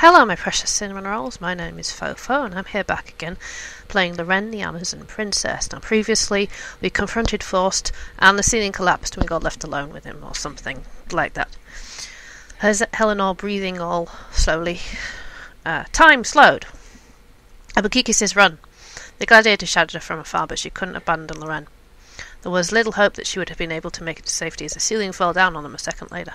Hello, my precious cinnamon rolls. My name is Phoephoe, and I'm here back again, playing Loren, the Amazon Princess. Now, previously, we confronted Fost, and the ceiling collapsed, and we got left alone with him, or something like that. There's Eleanor breathing all slowly. Time slowed. Abukiki says, "Run." The gladiator shouted her from afar, but she couldn't abandon Loren. There was little hope that she would have been able to make it to safety as the ceiling fell down on them a second later.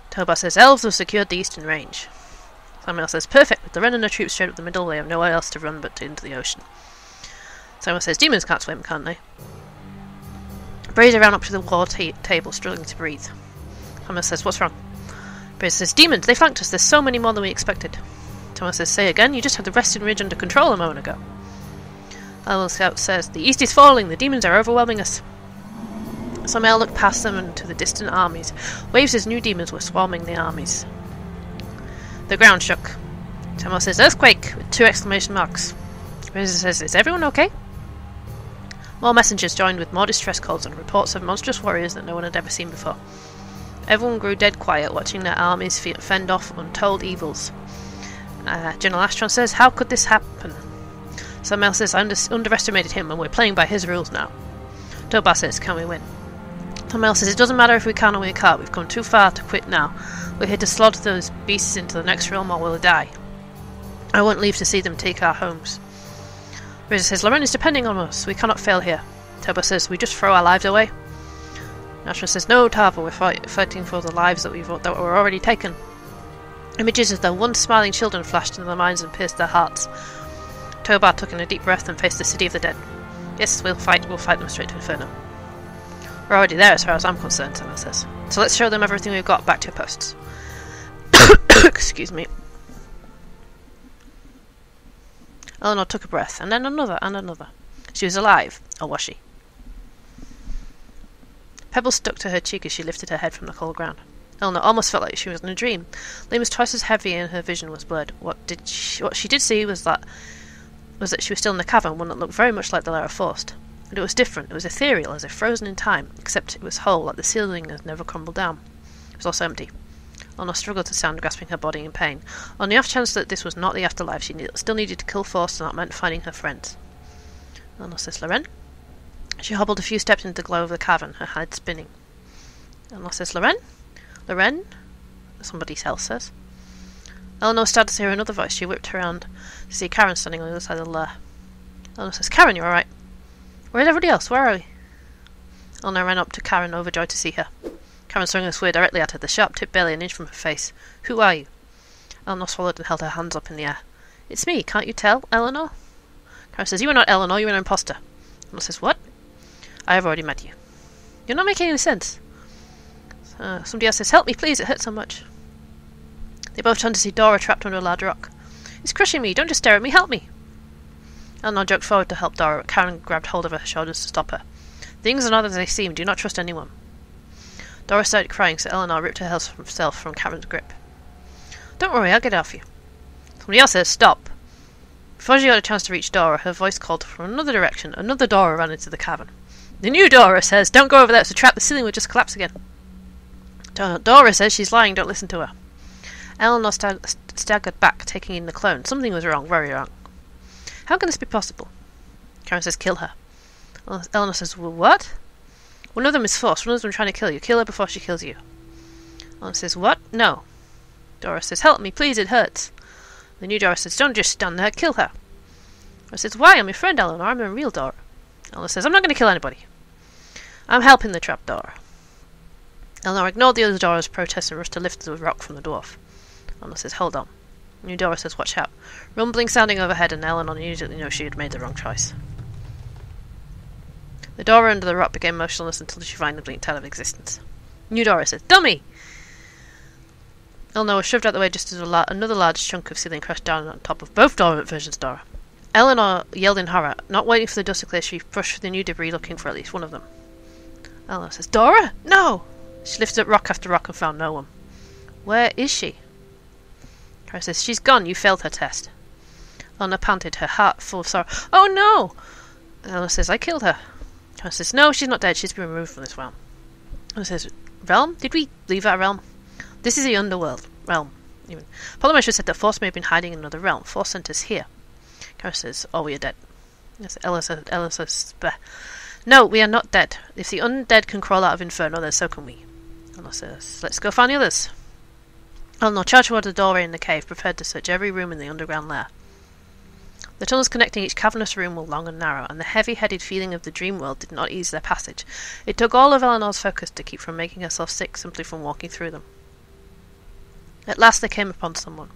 Toba says, "Elves have secured the eastern range." Someone else says, "Perfect, with the Ren and the troops straight up the middle, they have nowhere else to run but into the ocean." Someone says, "Demons can't swim, can't they?" Brazier ran up to the war table, struggling to breathe. Someone says, "What's wrong?" Brazier says, "Demons, they flanked us, there's so many more than we expected." Someone says, "Say again, you just had the Resting Ridge under control a moment ago." Elwell Scout says, "The east is falling, the demons are overwhelming us." Samael looked past them and to the distant armies. Waves of new demons were swarming the armies. The ground shook. Samael says, "Earthquake!" with 2 exclamation marks. Brazier says, "Is everyone okay?" More messengers joined with more distress calls and reports of monstrous warriors that no one had ever seen before. Everyone grew dead quiet, watching their armies fend off untold evils. General Astron says, "How could this happen?" Samael says, "I underestimated him and we're playing by his rules now." Toba says, "Can we win?" Samael says, "It doesn't matter if we can or we can't. We've come too far to quit now. We're here to slaughter those beasts into the next realm or we'll die. I won't leave to see them take our homes." Brazier says, "Loren is depending on us. We cannot fail here." Toba says, "We just throw our lives away?" Nashra says, "No, Tava, we're fighting for the lives that were already taken." Images of their once smiling children flashed into their minds and pierced their hearts. Toba took in a deep breath and faced the city of the dead. "Yes, we'll fight them straight to Inferno." "We're already there as far as I'm concerned," Samael says. "So let's show them everything we've got. Back to your posts." Excuse me. Eleanor took a breath, and then another, and another. She was alive, or was she? Pebbles stuck to her cheek as she lifted her head from the cold ground. Eleanor almost felt like she was in a dream. Liam was twice as heavy and her vision was blurred. What she did see was that she was still in the cavern, one that looked very much like the lair of Fost. But it was different. It was ethereal, as if frozen in time, except it was whole, like the ceiling had never crumbled down. It was also empty. Eleanor struggled to stand, grasping her body in pain. On the off chance that this was not the afterlife, she still needed to kill Fost, and that meant finding her friends. Eleanor says, "Loren?" She hobbled a few steps into the glow of the cavern, her head spinning. Eleanor says, "Loren? Loren?" Somebody else says. Eleanor started to hear another voice. She whipped around to see Karen standing on the other side of the lair. Eleanor says, "Karen, you're alright." "Where's everybody else? Where are we?" Eleanor ran up to Karen, overjoyed to see her. Karen swung her spear directly at her, the sharp tip barely an inch from her face. "Who are you?" Eleanor swallowed and held her hands up in the air. "It's me, can't you tell, Eleanor?" Karen says, "You are not Eleanor, you're an imposter." Eleanor says, "What?" "I have already met you." "You're not making any sense." Somebody else says, "Help me, please, it hurts so much." They both turned to see Dora trapped under a large rock. "It's crushing me, don't just stare at me, help me." Eleanor jerked forward to help Dora, but Karen grabbed hold of her shoulders to stop her. "Things are not as they seem, do not trust anyone." Dora started crying, so Eleanor ripped herself from Karen's grip. "Don't worry, I'll get off you." Somebody else says, "Stop." Before she got a chance to reach Dora, her voice called from another direction. Another Dora ran into the cavern. "The new Dora says, 'Don't go over there, it's a trap, the ceiling will just collapse again.'" Dora says she's lying, don't listen to her. Eleanor staggered back, taking in the clone. Something was wrong, very wrong. "How can this be possible?" Karen says, "Kill her." Eleanor says, "Well, what?" "One of them is Fost, one of them trying to kill you. Kill her before she kills you." Eleanor says, "What? No." Dora says, "Help me, please, it hurts." The new Dora says, "Don't just stand there, kill her." Dora says, "Why? I'm your friend, Eleanor, I'm a real Dora." Eleanor says, "I'm not going to kill anybody. I'm helping the trapped Dora." Eleanor ignored the other Dora's protest and rushed to lift the rock from the dwarf. Eleanor says, "Hold on." The new Dora says, "Watch out." Rumbling sounding overhead, and Eleanor immediately knew she had made the wrong choice. The Dora under the rock became motionless until she finally blinked out of existence. New Dora says, "Dummy!" Eleanor was shoved out the way just as another large chunk of ceiling crashed down on top of both dormant versions of Dora. Eleanor yelled in horror. Not waiting for the dust to clear, she pushed through the new debris looking for at least one of them. Eleanor says, "Dora? No!" She lifted up rock after rock and found no one. "Where is she?" Karen says, "She's gone, you failed her test." Eleanor panted, her heart full of sorrow. "Oh no!" Eleanor says, "I killed her." Karen says, "No, she's not dead, she's been removed from this realm." Eleanor says, realm? Did we leave our realm? This is the Underworld realm. Even Polymetra said that Fost may have been hiding in another realm. Fost sent us here. Kara says, "Oh, we are dead." Yes, Ella says, "Bah. No, we are not dead. If the undead can crawl out of Inferno, then so can we." Eleanor says, "Let's go find the others." Eleanor charged toward the doorway in the cave, prepared to search every room in the underground lair. The tunnels connecting each cavernous room were long and narrow, and the heavy-headed feeling of the dream world did not ease their passage. It took all of Eleanor's focus to keep from making herself sick simply from walking through them. At last they came upon someone.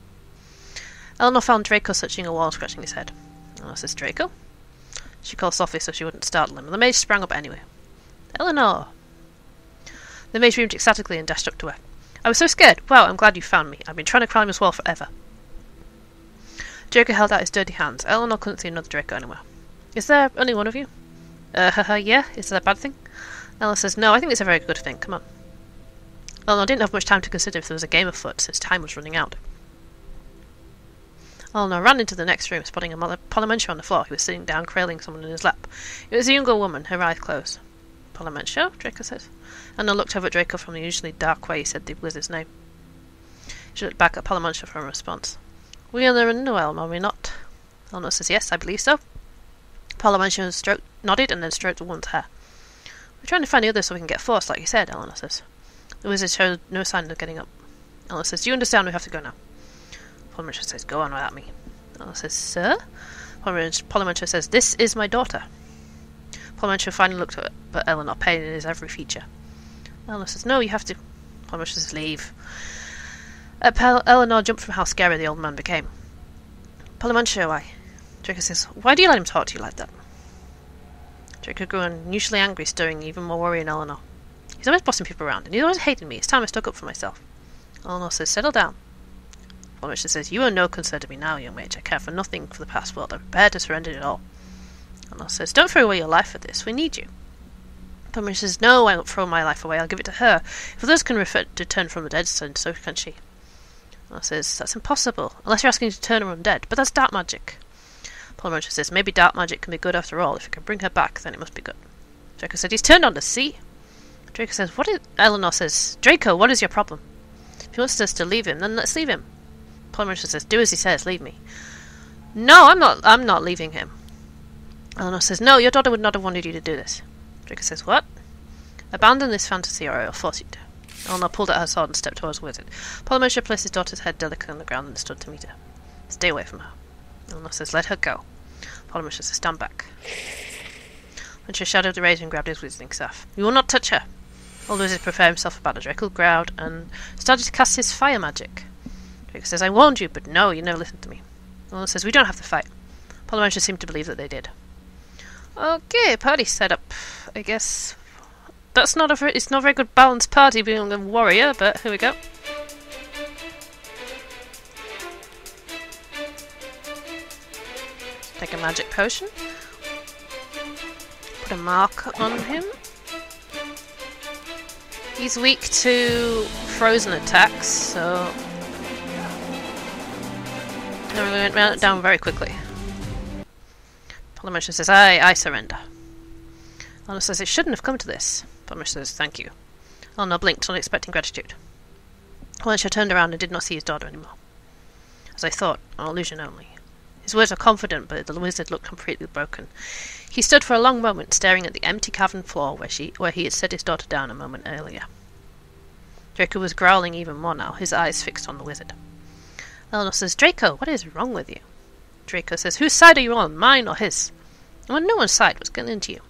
Eleanor found Draco searching a wall, scratching his head. Eleanor says, "Draco?" She called softly so she wouldn't startle him, and the mage sprang up anyway. "Eleanor!" The mage beamed ecstatically and dashed up to her. "I was so scared. Wow, I'm glad you found me. I've been trying to climb this wall forever." Draco held out his dirty hands. Eleanor couldn't see another Draco anywhere. "Is there only one of you?" Yeah. Is that a bad thing?" Eleanor says, "No, I think it's a very good thing. Come on." Eleanor didn't have much time to consider if there was a game afoot, since time was running out. Eleanor ran into the next room, spotting a Polymentia on the floor. He was sitting down, cradling someone in his lap. It was a younger woman, her eyes closed. "Polymentia?" Draco said. Eleanor looked over at Draco from the usually dark way he said the wizard's name. She looked back at Polymentia for a response. "We are the Underworld, are we not?" Eleanor says, "Yes, I believe so." Polymentia nodded and then stroked the woman's hair. "We're trying to find the others so we can get Fost, like you said," Eleanor says. The wizard showed no sign of getting up. Eleanor says, "Do you understand we have to go now?" Polymentia says, "Go on without me." Eleanor says, "Sir?" Polymentia says, "This is my daughter." Polymentia finally looked at Eleanor, pain in his every feature. Eleanor says, "No, you have to." Polymentia says, "Leave." Eleanor jumped from how scary the old man became. "Polymentia, why?" Draco says, "Why do you let him talk to you like that?" Draco grew unusually angry, stirring even more worry in Eleanor. "He's always bossing people around, and he's always hated me. It's time I stuck up for myself." Eleanor says, "Settle down." Polymentia says, "You are no concern to me now, young mage. I care for nothing for the past world. I'm prepared to surrender it all." Eleanor says, "Don't throw away your life for this. We need you." Polymentia says, "No, I won't throw my life away. I'll give it to her. If others can return from the dead, so can she." Eleanor says, "That's impossible, unless you're asking to turn her undead, but that's dark magic." Polymentia says, "Maybe dark magic can be good after all. If it can bring her back, then it must be good." Draco said, "He's turned on the sea." Draco says, Eleanor says, "Draco, what is your problem? If he wants us to leave him, then let's leave him." Polymentia says, "Do as he says, leave me." "No, I'm not leaving him." Eleanor says, "No, your daughter would not have wanted you to do this." Draco says, "What?" "Abandon this fantasy or I will force you to." Eleanor pulled out her sword and stepped towards the wizard. Polymentia placed his daughter's head delicately on the ground and stood to meet her. "Stay away from her." Eleanor says, "Let her go." Polymentia says, "Stand back." Polymentia shadowed the razor and grabbed his wizarding staff. "You will not touch her." Old wizard prepared himself for battle. Draco growled and started to cast his fire magic. Draco says, "I warned you, but no, you never listened to me." Eleanor says, "We don't have to fight." Polymentia seemed to believe that they did. "Okay, party set up, I guess. It's not a very good balanced party being a warrior, but here we go." Take a magic potion. Put a mark on him. He's weak to frozen attacks, so... No, we went down very quickly. Polymentia says, I surrender." Eleanor says, "It shouldn't have come to this." Polymentia says, "Thank you." Eleanor blinked, not expecting gratitude. Polymentia turned around and did not see his daughter anymore. "As I thought, an illusion only." His words were confident, but the wizard looked completely broken. He stood for a long moment, staring at the empty cavern floor where he had set his daughter down a moment earlier. Draco was growling even more now, his eyes fixed on the wizard. Eleanor says, "Draco, what is wrong with you?" Draco says, "Whose side are you on, mine or his?" "I'm on no one's side. What's getting into you?"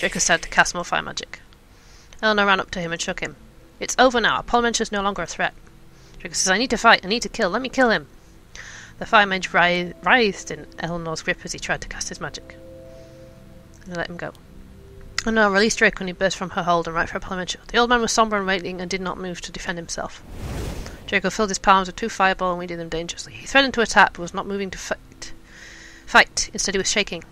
Draco started to cast more fire magic. Eleanor ran up to him and shook him. "It's over now. Polymentia is no longer a threat." Draco says, "I need to fight. I need to kill. Let me kill him." The fire mage writhed in Eleanor's grip as he tried to cast his magic. And let him go. Eleanor released Draco when he burst from her hold and right for Polymentia. The old man was sombre and waiting and did not move to defend himself. Draco filled his palms with 2 fireballs and wielded them dangerously. He threatened to attack but was not moving to fight. Instead he was shaking.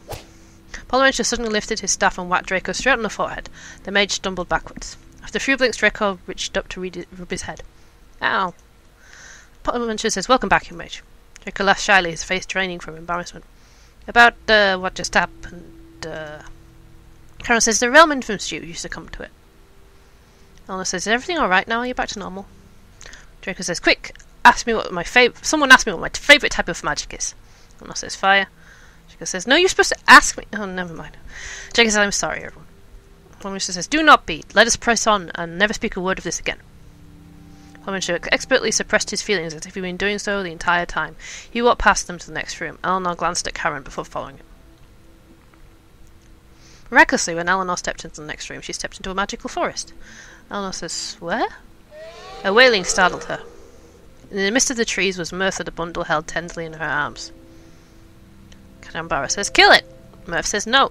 Polymentia suddenly lifted his staff and whacked Draco straight on the forehead. The mage stumbled backwards. After a few blinks, Draco reached up to rub his head. "Ow." Polymentia says, "Welcome back, young mage." Draco laughed shyly, his face draining from embarrassment. "About what just happened, Karen says, the realm influenced you to come to it." Eleanor says, is everything alright now? Are you back to normal? Draco says, quick, ask me what my someone asked me what my favourite type of magic is. Eleanor says, fire. Draco says, no, you're supposed to ask me. Oh, never mind. Draco says, I'm sorry, everyone. Minister says, do not be. Let us press on and never speak a word of this again. Minister expertly suppressed his feelings as if he'd been doing so the entire time. He walked past them to the next room. Eleanor glanced at Karen before following him. Miraculously, when Eleanor stepped into the next room, she stepped into a magical forest. Eleanor says, where? A wailing startled her. In the midst of the trees was Mirth with a bundle held tenderly in her arms. Chambara says, kill it! Mirth says, no.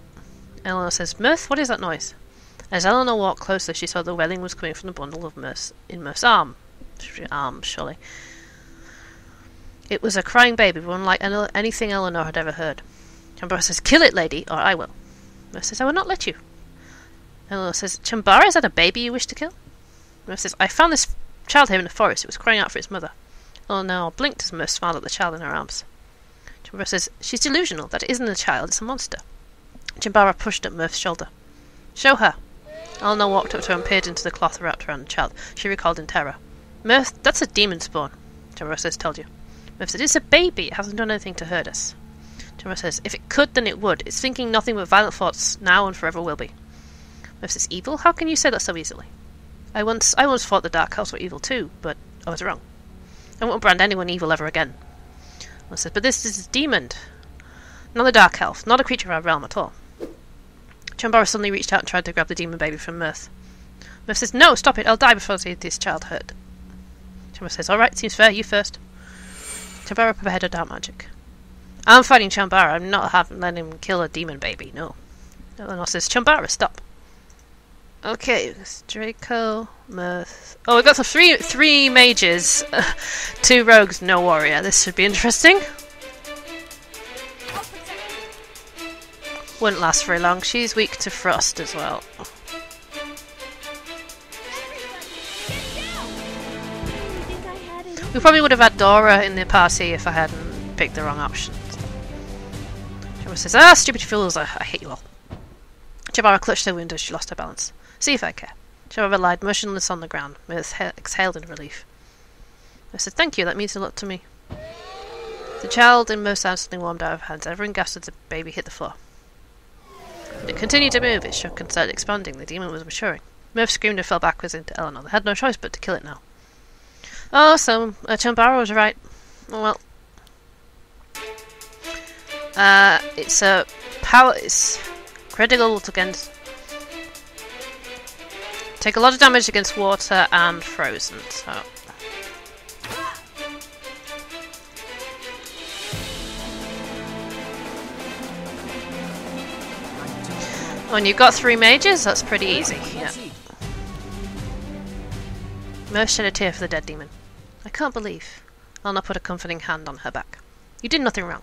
Eleanor says, Mirth, what is that noise? As Eleanor walked closer, she saw the wailing was coming from the bundle of Mirth's arms, surely. It was a crying baby, but unlike anything Eleanor had ever heard. Chambara says, kill it, lady, or I will. Mirth says, I will not let you. Eleanor says, Chambara, is that a baby you wish to kill? Mirth says, I found this child here in the forest. It was crying out for its mother. Eleanor blinked as Mirth smiled at the child in her arms. Chambara says, she's delusional. That isn't a child, it's a monster. Chambara pushed at Mirth's shoulder. Show her. Eleanor walked up to her and peered into the cloth wrapped around the child. She recoiled in terror. Mirth, that's a demon spawn. Chambara says, told you. Mirth said, it's a baby. It hasn't done anything to hurt us. Chambara says, if it could, then it would. It's thinking nothing but violent thoughts now and forever will be. Mirth says, evil? How can you say that so easily? I once thought the Dark Elves were evil too, but I was wrong. I won't brand anyone evil ever again. Mirth says, but this is a demon. Not a Dark Elf, not a creature of our realm at all. Chambara suddenly reached out and tried to grab the demon baby from Mirth. Mirth says, no, stop it, I'll die before I see this child hurt. Chambara says, alright, seems fair, you first. Chambara prepared her dark magic. I'm fighting Chambara, I'm not letting him kill a demon baby, no. Eleanor says, Chambara, stop. Okay, it's Draco, Mirth. Oh, we've got the three mages, 2 rogues, no warrior. This should be interesting. Wouldn't last very long. She's weak to frost as well. We probably would have had Dora in the party if I hadn't picked the wrong options. Chambara says, ah, stupid fools, I hate you all. Chambara clutched her wound as she lost her balance. See if I care. Chambara lied motionless on the ground. Mirth exhaled in relief. I said, thank you, that means a lot to me. The child in Mirth's arms suddenly warmed out of her hands. Everyone gasped as the baby hit the floor. It continued to move, it shook and started expanding. The demon was maturing. Mirth screamed and fell backwards into Eleanor. They had no choice but to kill it now. Oh, so Chambara was right. Oh, well. It's a power. It's critical against. Take a lot of damage against water and frozen. So. When you've got 3 mages, that's pretty easy. Yeah. Mirth shed a tear for the dead demon. I can't believe. Eleanor put a comforting hand on her back. You did nothing wrong.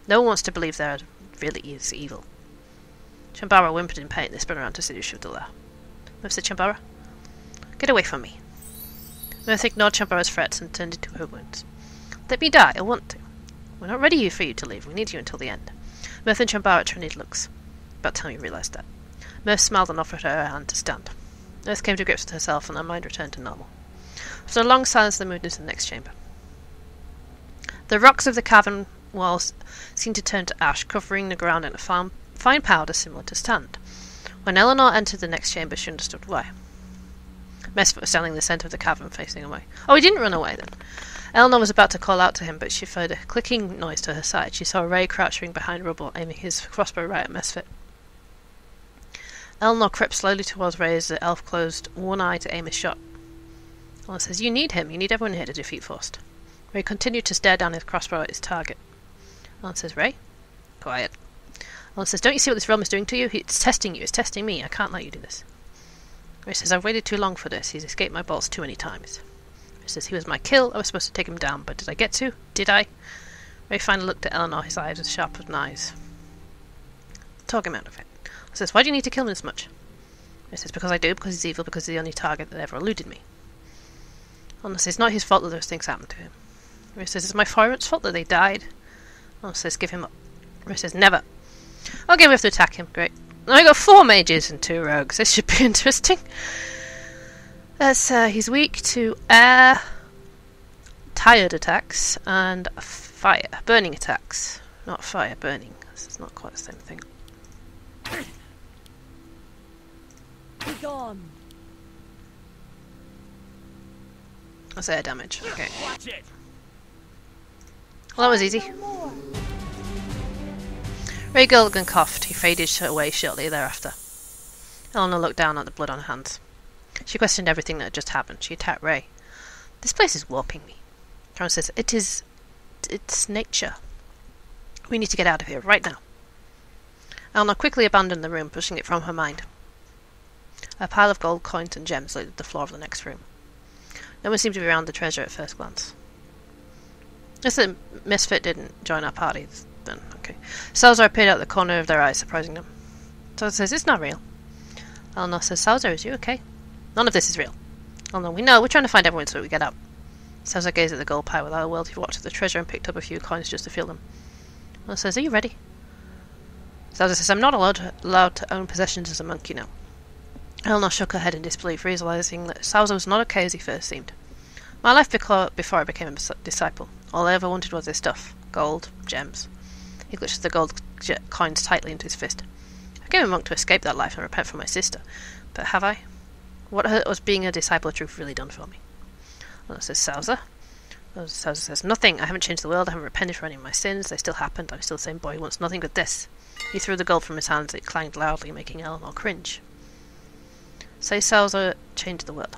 No one wants to believe there really is evil. Chambara whimpered in pain. They spun around to see who she would allow. Mirth said, Chambara, get away from me. Mirth ignored Chambara's threats and turned to her wounds. Let me die. I want to. We're not ready for you to leave. We need you until the end. Mirth and Chambara traded looks. About time you realised that. Mirth smiled and offered her her hand to stand. Mirth came to grips with herself and her mind returned to normal. After a long silence, they moved into the next chamber. The rocks of the cavern walls seemed to turn to ash, covering the ground in a fine powder similar to sand. When Eleanor entered the next chamber, she understood why. Mesfit was standing in the centre of the cavern, facing away. Oh, he didn't run away, then. Eleanor was about to call out to him, but she heard a clicking noise to her side. She saw Ray crouching behind rubble, aiming his crossbow right at Mesfit. Eleanor crept slowly towards Ray as the elf closed one eye to aim his shot. Eleanor says, you need him. You need everyone here to defeat Fost. Ray continued to stare down his crossbow at his target. Eleanor says, Ray? Quiet. Eleanor says, don't you see what this realm is doing to you? It's testing you. It's testing me. I can't let you do this. Ray says, I've waited too long for this. He's escaped my bolts too many times. Ray says, he was my kill. I was supposed to take him down, but did I get to? Did I? Ray finally looked at Eleanor, his eyes as sharp as knives. Talk him out of it. He says, why do you need to kill him this much? Ray says, because I do, because he's evil, because he's the only target that ever eluded me. Eleanor says, it's not his fault that those things happened to him. Ray says, it's my parents' fault that they died. Eleanor says, give him up. Ray says, never. Okay, we have to attack him. Great. Now I got 4 mages and 2 rogues. This should be interesting. He's weak to air, tired attacks, and fire. Burning attacks. Not fire, burning. This is not quite the same thing. Be gone. That's air damage. Okay. Watch it. Well, that was easy. Ray Gilligan coughed. He faded away shortly thereafter. Eleanor looked down at the blood on her hands. She questioned everything that had just happened. She attacked Ray. This place is warping me. Karen says, it's nature. We need to get out of here, right now. Eleanor quickly abandoned the room, pushing it from her mind. A pile of gold coins and gems littered the floor of the next room. No one seemed to be around the treasure at first glance. Guess the misfit didn't join our party, then. Okay. Salazar appeared out the corner of their eyes, surprising them. Salazar says, it's not real. Eleanor says, Salazar, is you okay? None of this is real. Eleanor, we know. We're trying to find everyone so we get out. Salazar gazed at the gold pile without a word. He walked to the treasure and picked up a few coins just to feel them. Eleanor says, are you ready? Salazar says, I'm not allowed to own possessions as a monk, you know. Eleanor shook her head in disbelief, realizing that Salazar was not okay as he first seemed. My life before I became a disciple. All I ever wanted was this stuff. Gold, gems. He clutched the gold coins tightly into his fist. I became a monk to escape that life and repent for my sister. But have I? What has being a disciple of truth really done for me? Well, says Salazar. Salazar says, nothing. I haven't changed the world. I haven't repented for any of my sins. They still happened. I'm still the same boy who wants nothing but this. He threw the gold from his hands. It clanged loudly, making Eleanor cringe. Say Salazar changed the world.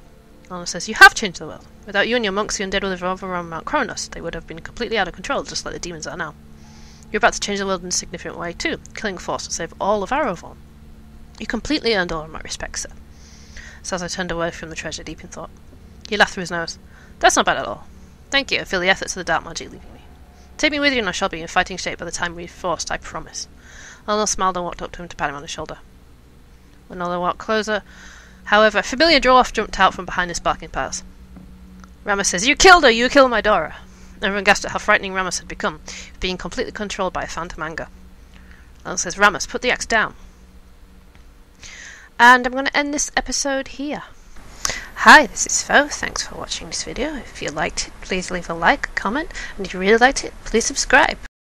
Eleanor says, you have changed the world. Without you and your monks, the undead would have overrun Mount Kronos. They would have been completely out of control, just like the demons are now. You're about to change the world in a significant way, too, killing Fost to save all of Arrowvorn. You completely earned all of my respect, sir. Salazar turned away from the treasure, deep in thought. He laughed through his nose. That's not bad at all. Thank you, I feel the efforts of the dark magic leaving me. Take me with you and I shall be in fighting shape by the time we've Fost, I promise. Eleanor smiled and walked up to him to pat him on the shoulder. When Eleanor walked closer, however, a familiar dwarf jumped out from behind the sparking piles. Ramos says, you killed her! You killed my Dora! Everyone gasped at how frightening Ramos had become, being completely controlled by a phantom anger. Eleanor says, Ramos, put the axe down. And I'm going to end this episode here. Hi, this is Phoephoe. Thanks for watching this video. If you liked it, please leave a like, comment, and if you really liked it, please subscribe.